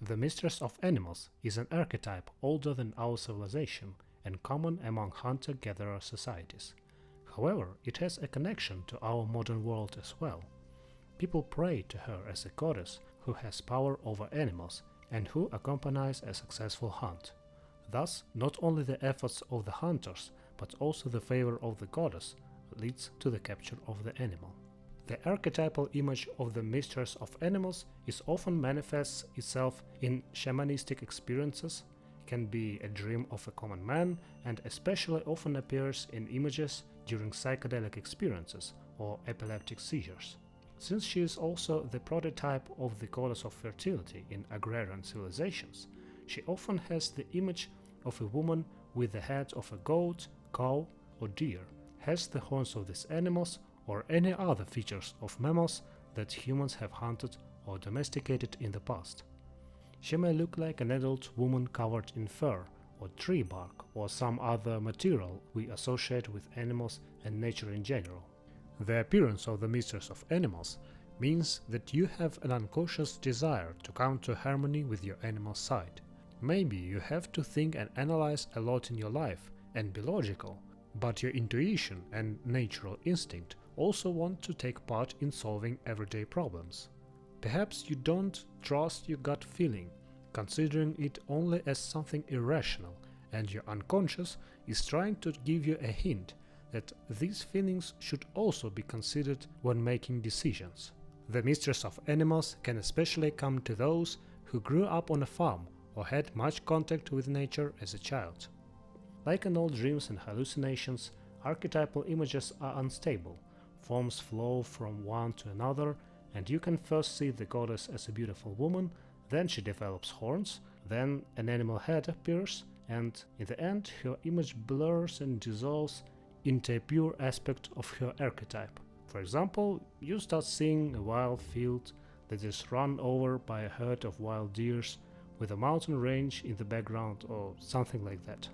The Mistress of Animals is an archetype older than our civilization and common among hunter-gatherer societies. However, it has a connection to our modern world as well. People pray to her as a goddess who has power over animals and who accompanies a successful hunt. Thus, not only the efforts of the hunters, but also the favor of the goddess leads to the capture of the animal. The archetypal image of the Mistress of Animals is often manifests itself in shamanistic experiences, can be a dream of a common man, and especially often appears in images during psychedelic experiences or epileptic seizures. Since she is also the prototype of the goddess of fertility in agrarian civilizations, she often has the image of a woman with the head of a goat, cow, or deer, has the horns of these animals, or any other features of mammals that humans have hunted or domesticated in the past. She may look like an adult woman covered in fur, or tree bark, or some other material we associate with animals and nature in general. The appearance of the Mistress of Animals means that you have an unconscious desire to come to harmony with your animal side. Maybe you have to think and analyze a lot in your life and be logical, but your intuition and natural instinct also want to take part in solving everyday problems. Perhaps you don't trust your gut feeling, considering it only as something irrational, and your unconscious is trying to give you a hint that these feelings should also be considered when making decisions. The Mistress of Animals can especially come to those who grew up on a farm or had much contact with nature as a child. Like in all dreams and hallucinations, archetypal images are unstable. Forms flow from one to another, and you can first see the goddess as a beautiful woman, then she develops horns, then an animal head appears, and in the end her image blurs and dissolves into a pure aspect of her archetype. For example, you start seeing a wild field that is run over by a herd of wild deers with a mountain range in the background or something like that.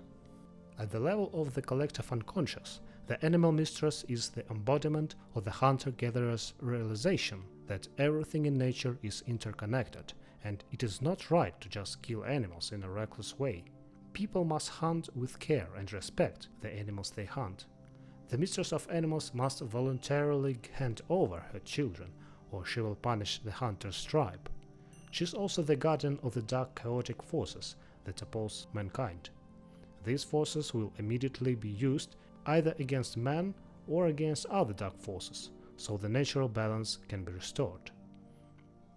At the level of the collective unconscious, the animal mistress is the embodiment of the hunter-gatherer's realization that everything in nature is interconnected, and it is not right to just kill animals in a reckless way. People must hunt with care and respect the animals they hunt. The Mistress of Animals must voluntarily hand over her children, or she will punish the hunter's tribe. She is also the guardian of the dark chaotic forces that oppose mankind. These forces will immediately be used either against man or against other dark forces, so the natural balance can be restored.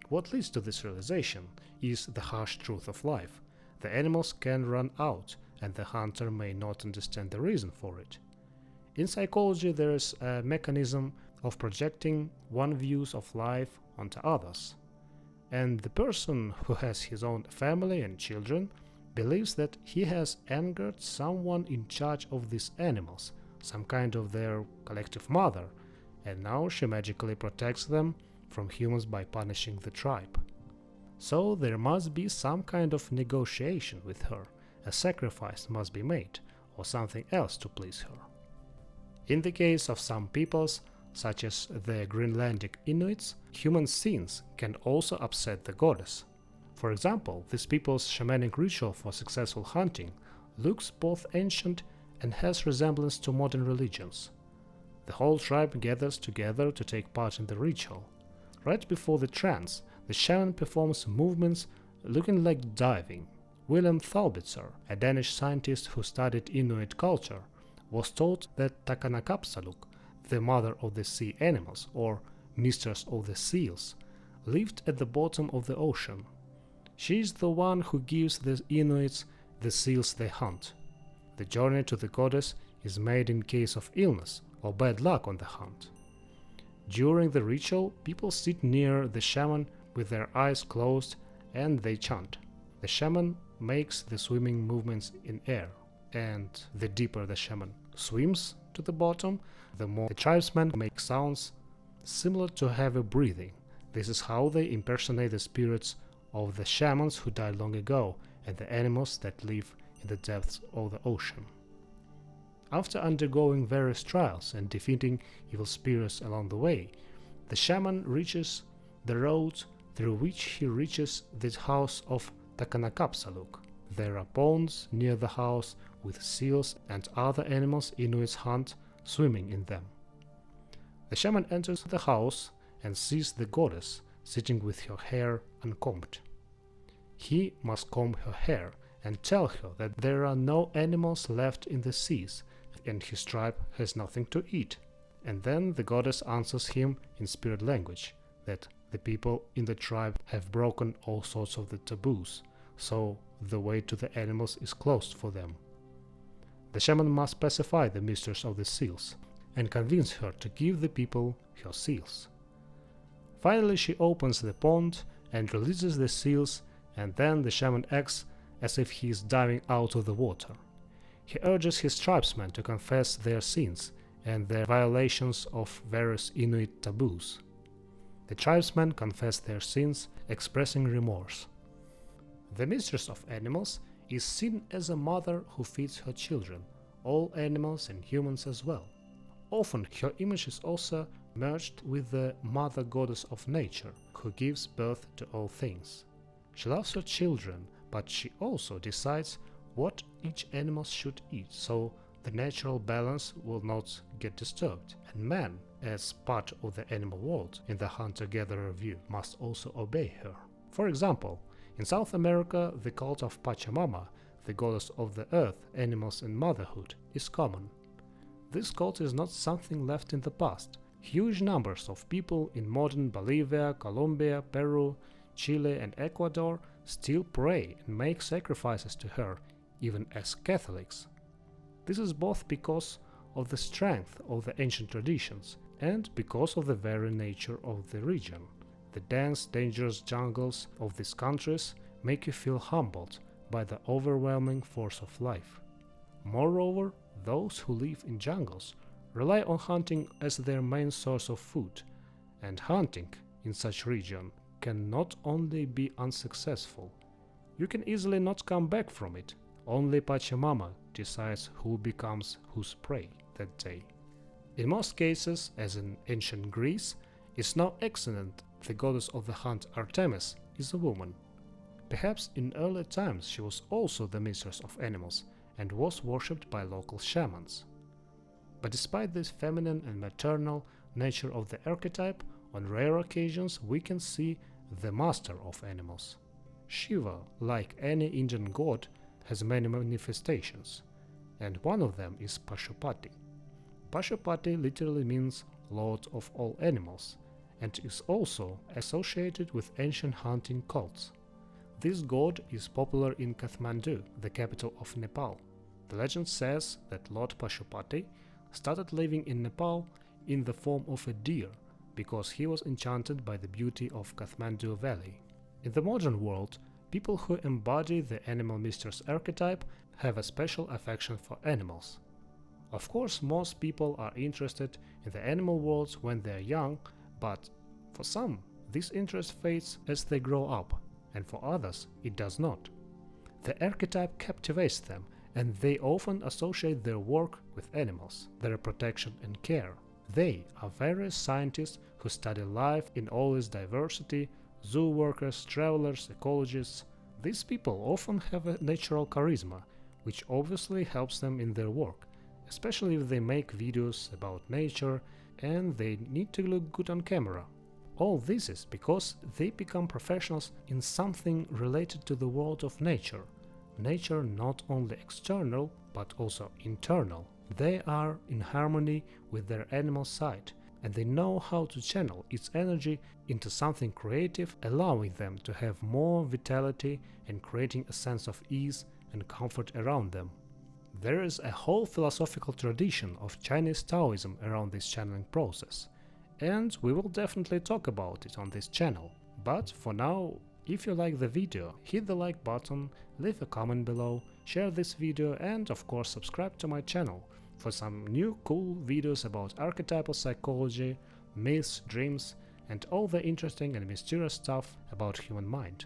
What leads to this realization is the harsh truth of life. The animals can run out, and the hunter may not understand the reason for it. In psychology, there is a mechanism of projecting one views of life onto others, and the person who has his own family and children believes that he has angered someone in charge of these animals, some kind of their collective mother, and now she magically protects them from humans by punishing the tribe. So there must be some kind of negotiation with her, a sacrifice must be made, or something else to please her. In the case of some peoples, such as the Greenlandic Inuits, human sins can also upset the goddess. For example, this people's shamanic ritual for successful hunting looks both ancient and has resemblance to modern religions. The whole tribe gathers together to take part in the ritual. Right before the trance, the shaman performs movements looking like diving. William Thalbitzer, a Danish scientist who studied Inuit culture, was told that Takanakapsaluk, the mother of the sea animals, or mistress of the seals, lived at the bottom of the ocean. She is the one who gives the Inuits the seals they hunt. The journey to the goddess is made in case of illness or bad luck on the hunt. During the ritual, people sit near the shaman with their eyes closed and they chant. The shaman makes the swimming movements in air, and the deeper the shaman swims to the bottom, the more the tribesmen make sounds similar to heavy breathing. This is how they impersonate the spirits of the shamans who died long ago and the animals that live in the depths of the ocean. After undergoing various trials and defeating evil spirits along the way, the shaman reaches the road through which he reaches the house of Takanakapsaluk. There are ponds near the house with seals and other animals Inuits hunt swimming in them. The shaman enters the house and sees the goddess sitting with her hair uncombed. He must comb her hair and tell her that there are no animals left in the seas and his tribe has nothing to eat. And then the goddess answers him in spirit language that the people in the tribe have broken all sorts of the taboos, so the way to the animals is closed for them. The shaman must pacify the mistress of the seals and convince her to give the people her seals. Finally, she opens the pond and releases the seals, and then the shaman acts as if he is diving out of the water. He urges his tribesmen to confess their sins and their violations of various Inuit taboos. The tribesmen confess their sins, expressing remorse. The Mistress of Animals is seen as a mother who feeds her children, all animals and humans as well. Often her image is also merged with the mother goddess of nature, who gives birth to all things. She loves her children, but she also decides what each animal should eat, so the natural balance will not get disturbed. And man, as part of the animal world in the hunter-gatherer view, must also obey her. For example, in South America, the cult of Pachamama, the goddess of the earth, animals and motherhood, is common. This cult is not something left in the past. Huge numbers of people in modern Bolivia, Colombia, Peru, Chile and Ecuador still pray and make sacrifices to her, even as Catholics. This is both because of the strength of the ancient traditions and because of the very nature of the region. The dense, dangerous jungles of these countries make you feel humbled by the overwhelming force of life. Moreover, those who live in jungles rely on hunting as their main source of food, and hunting in such region can not only be unsuccessful, you can easily not come back from it. Only Pachamama decides who becomes whose prey that day. In most cases, as in ancient Greece, it's no accident the goddess of the hunt Artemis is a woman. Perhaps in early times she was also the mistress of animals and was worshipped by local shamans. But despite this feminine and maternal nature of the archetype, on rare occasions we can see the master of animals. Shiva, like any Indian god, has many manifestations, and one of them is Pashupati. Pashupati literally means Lord of all animals, and is also associated with ancient hunting cults. This god is popular in Kathmandu, the capital of Nepal. The legend says that Lord Pashupati started living in Nepal in the form of a deer because he was enchanted by the beauty of Kathmandu Valley. In the modern world, people who embody the animal mistress archetype have a special affection for animals. Of course, most people are interested in the animal world when they are young, but for some, this interest fades as they grow up, and for others, it does not. The archetype captivates them, and they often associate their work with animals, their protection and care. They are various scientists who study life in all its diversity, zoo workers, travelers, ecologists. These people often have a natural charisma, which obviously helps them in their work, especially if they make videos about nature and they need to look good on camera. All this is because they become professionals in something related to the world of nature. Nature not only external, but also internal. They are in harmony with their animal side, and they know how to channel its energy into something creative, allowing them to have more vitality and creating a sense of ease and comfort around them. There is a whole philosophical tradition of Chinese Taoism around this channeling process, and we will definitely talk about it on this channel. But for now, if you like the video, hit the like button, leave a comment below, share this video, and of course subscribe to my channel for some new cool videos about archetypal psychology, myths, dreams, and all the interesting and mysterious stuff about human mind.